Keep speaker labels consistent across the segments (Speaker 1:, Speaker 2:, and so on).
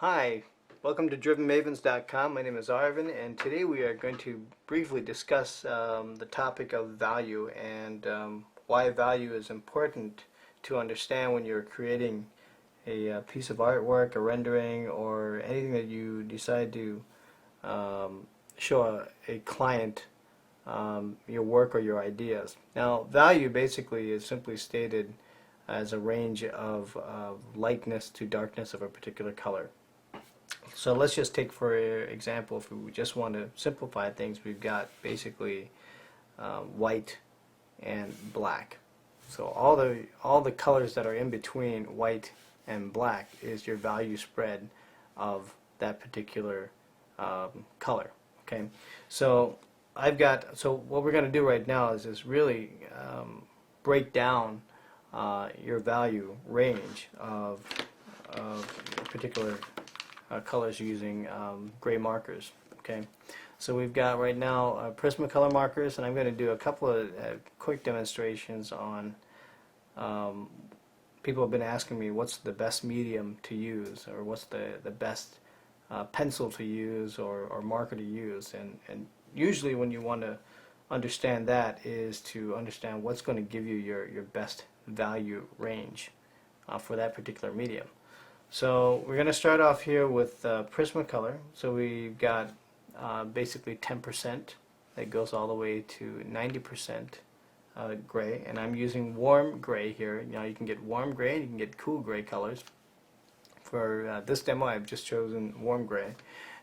Speaker 1: Hi, welcome to drivenmavens.com. My name is Arvin, and today we are going to briefly discuss the topic of value and why value is important to understand when you're creating a piece of artwork, a rendering, or anything that you decide to show a client your work or your ideas. Now, value basically is simply stated as a range of lightness to darkness of a particular color. So let's just take for example, if we just want to simplify things, we've got basically white and black. So all the colors that are in between white and black is your value spread of that particular color. Okay, so what we're going to do right now is just really break down your value range of particular colors using gray markers. Okay, so we've got right now Prismacolor markers, and I'm going to do a couple of quick demonstrations on people have been asking me what's the best medium to use, or what's the best pencil to use, or marker to use, and usually when you want to understand that is to understand what's going to give you your best value range for that particular medium. So we're going to start off here with Prismacolor. So we've got basically 10% that goes all the way to 90% gray, and I'm using warm gray here. You know, you can get warm gray and you can get cool gray colors. For this demo, I've just chosen warm gray,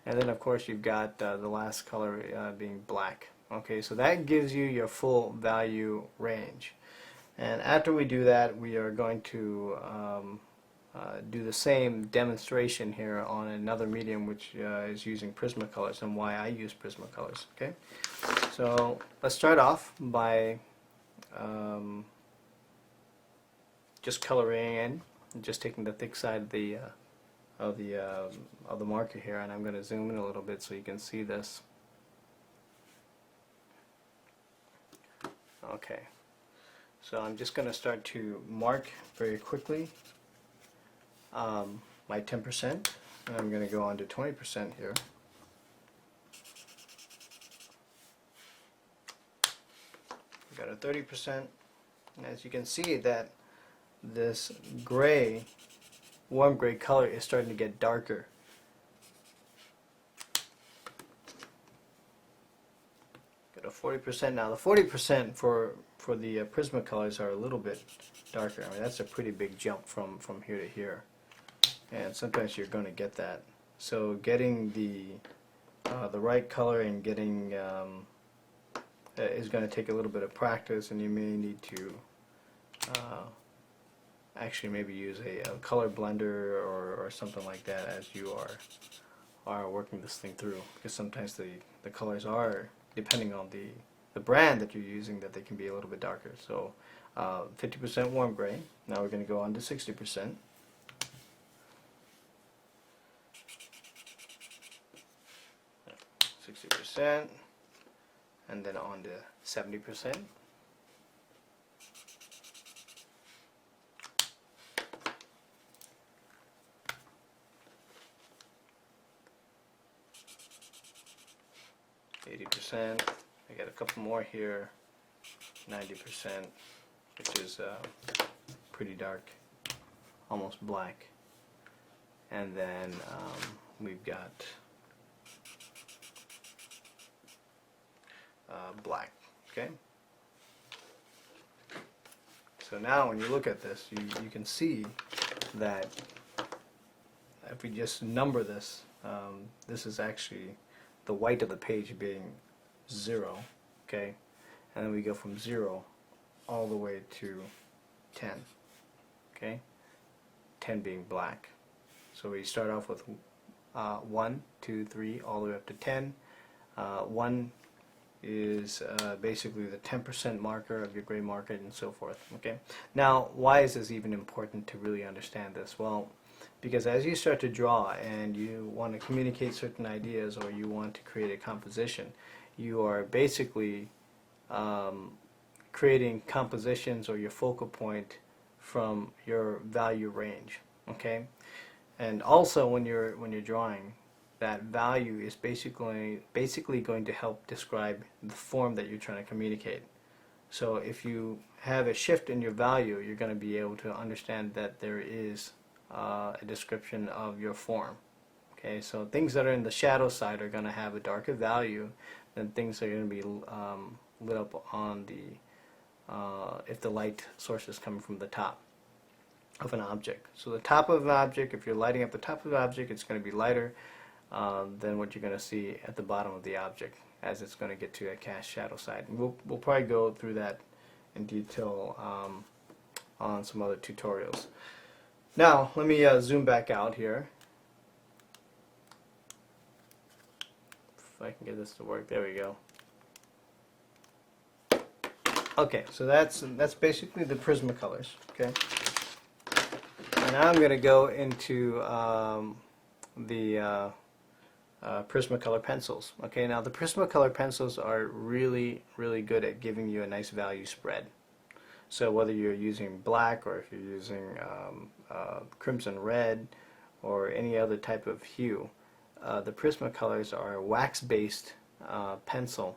Speaker 1: and then of course you've got the last color being black. Okay, so that gives you your full value range, and after we do that, we are going to do the same demonstration here on another medium, which is using Prismacolors, and why I use Prismacolors. Okay, so let's start off by just coloring in, just taking the thick side of the marker here, and I'm going to zoom in a little bit so you can see this. Okay, so I'm just going to start to mark very quickly my 10%, and I'm going to go on to 20% here. We've got a 30%, and as you can see that this gray, warm gray color is starting to get darker. Got a 40%. Now the 40% for the Prismacolors are a little bit darker. I mean, that's a pretty big jump from here to here, and sometimes you're going to get that. So getting the right color and getting is going to take a little bit of practice, and you may need to actually maybe use a color blender or something like that as you are working this thing through, because sometimes the colors are, depending on the brand that you're using, that they can be a little bit darker. So 50% warm gray. Now we're going to go on to 60%. And then on to 70%. %. I got a couple more here. 90%, which is pretty dark, almost black. And then we've got black. Okay. So now when you look at this, you can see that if we just number this, this is actually the white of the page being 0, okay, and then we go from 0 all the way to 10, okay, 10 being black. So we start off with 1, 2, 3, all the way up to 10. 1 is basically the 10% marker of your gray marker, and so forth. Okay. Now, why is this even important to really understand this? Well, because as you start to draw and you want to communicate certain ideas, or you want to create a composition, you are basically creating compositions or your focal point from your value range. Okay. And also when you're drawing, that value is basically going to help describe the form that you're trying to communicate. So if you have a shift in your value, you're going to be able to understand that there is a description of your form. Okay, so things that are in the shadow side are going to have a darker value than things that are going to be lit up on the if the light source is coming from the top of an object. So the top of an object, if you're lighting up the top of the object, it's going to be lighter than what you're going to see at the bottom of the object as it's going to get to a cast shadow side. And we'll probably go through that in detail on some other tutorials. Now let me zoom back out here. If I can get this to work, there we go. Okay, so that's basically the Prismacolors. Okay, and now I'm going to go into the Prismacolor pencils. Okay, now the Prismacolor pencils are really good at giving you a nice value spread. So whether you're using black or if you're using crimson red or any other type of hue, the Prismacolors are a wax-based pencil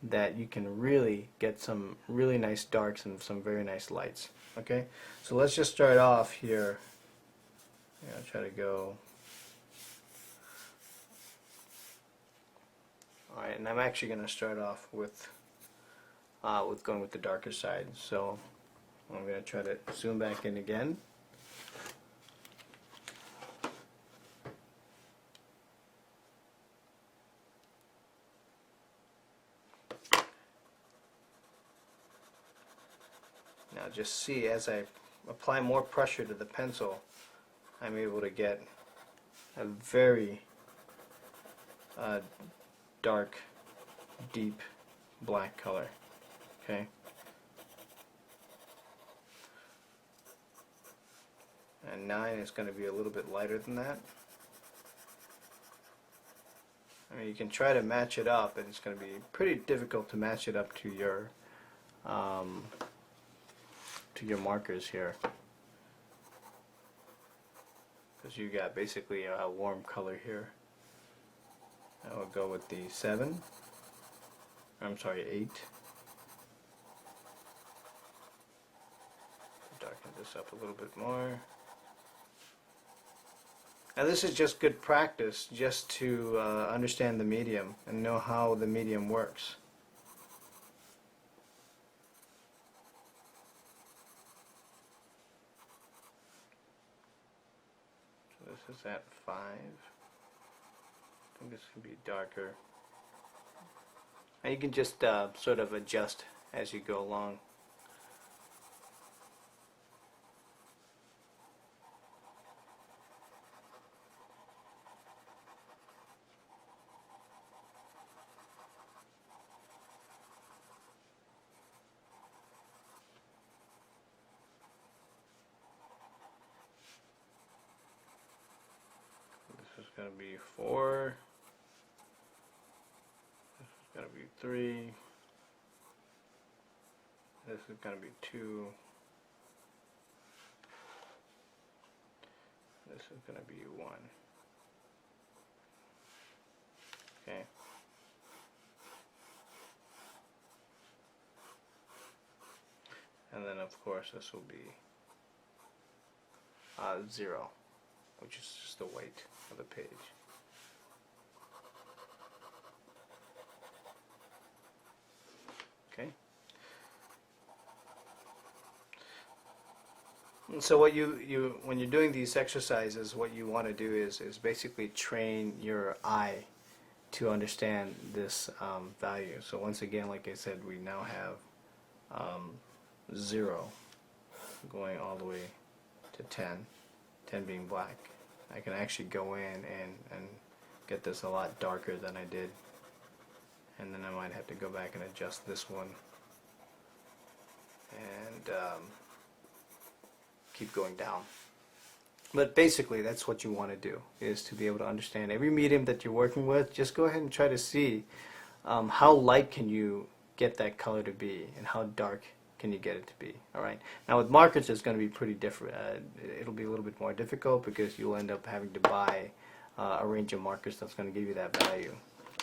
Speaker 1: that you can really get some really nice darks and some very nice lights. Okay, so let's just start off here. I'll try to go. Alright, and I'm actually going to start off with going with the darker side. So I'm going to try to zoom back in again. Now just see, as I apply more pressure to the pencil, I'm able to get a very dark, deep black color. Okay. And 9 is going to be a little bit lighter than that. I mean, you can try to match it up, and it's going to be pretty difficult to match it up to your markers here, because you got basically a warm color here. I will go with the 7. I'm sorry, 8. Darken this up a little bit more. Now this is just good practice, just to understand the medium and know how the medium works. So this is at 5. I think this can be darker. And you can just sort of adjust as you go along. This is going to be 4. This is going to be 3. This is going to be 2. This is going to be 1. Okay. And then of course this will be 0, which is just the weight of the page. Okay. And so what when you're doing these exercises, what you want to do is basically train your eye to understand this value. So once again, like I said, we now have 0 going all the way to 10, 10 being black. I can actually go in and get this a lot darker than I did, and then I might have to go back and adjust this one and keep going down. But basically that's what you want to do, is to be able to understand every medium that you're working with. Just go ahead and try to see how light can you get that color to be, and how dark can you get it to be. All right. Now with markers, it's going to be pretty different. It'll be a little bit more difficult because you'll end up having to buy a range of markers that's going to give you that value,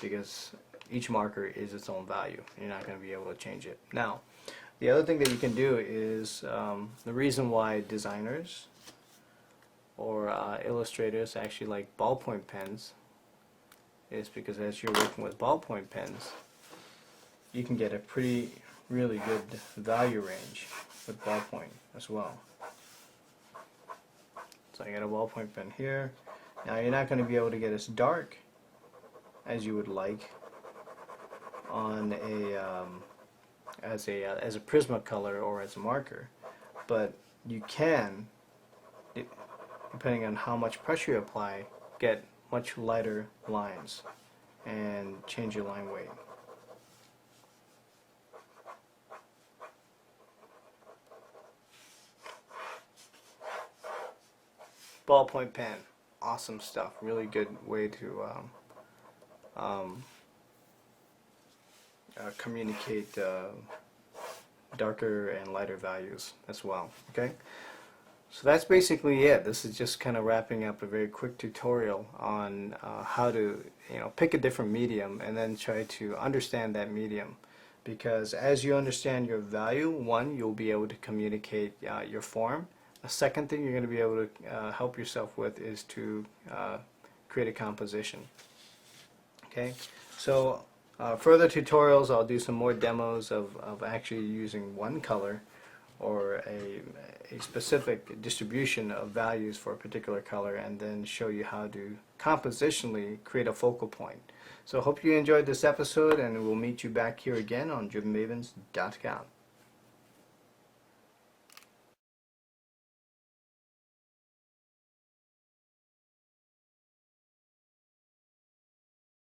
Speaker 1: because each marker is its own value. You're not going to be able to change it. Now, the other thing that you can do is the reason why designers or illustrators actually like ballpoint pens is because as you're working with ballpoint pens, you can get a really good value range with ballpoint as well. So I got a ballpoint pen here. Now you're not going to be able to get as dark as you would like on a as a Prismacolor or as a marker, but you can, depending on how much pressure you apply, get much lighter lines and change your line weight. Ballpoint pen, awesome stuff. Really good way to communicate darker and lighter values as well. Okay, so that's basically it. This is just kind of wrapping up a very quick tutorial on how to pick a different medium and then try to understand that medium, because as you understand your value, one, you'll be able to communicate your form. The second thing you're going to be able to help yourself with is to create a composition. Okay, so further tutorials, I'll do some more demos of actually using one color or a specific distribution of values for a particular color, and then show you how to compositionally create a focal point. So I hope you enjoyed this episode, and we'll meet you back here again on drivenmavens.com.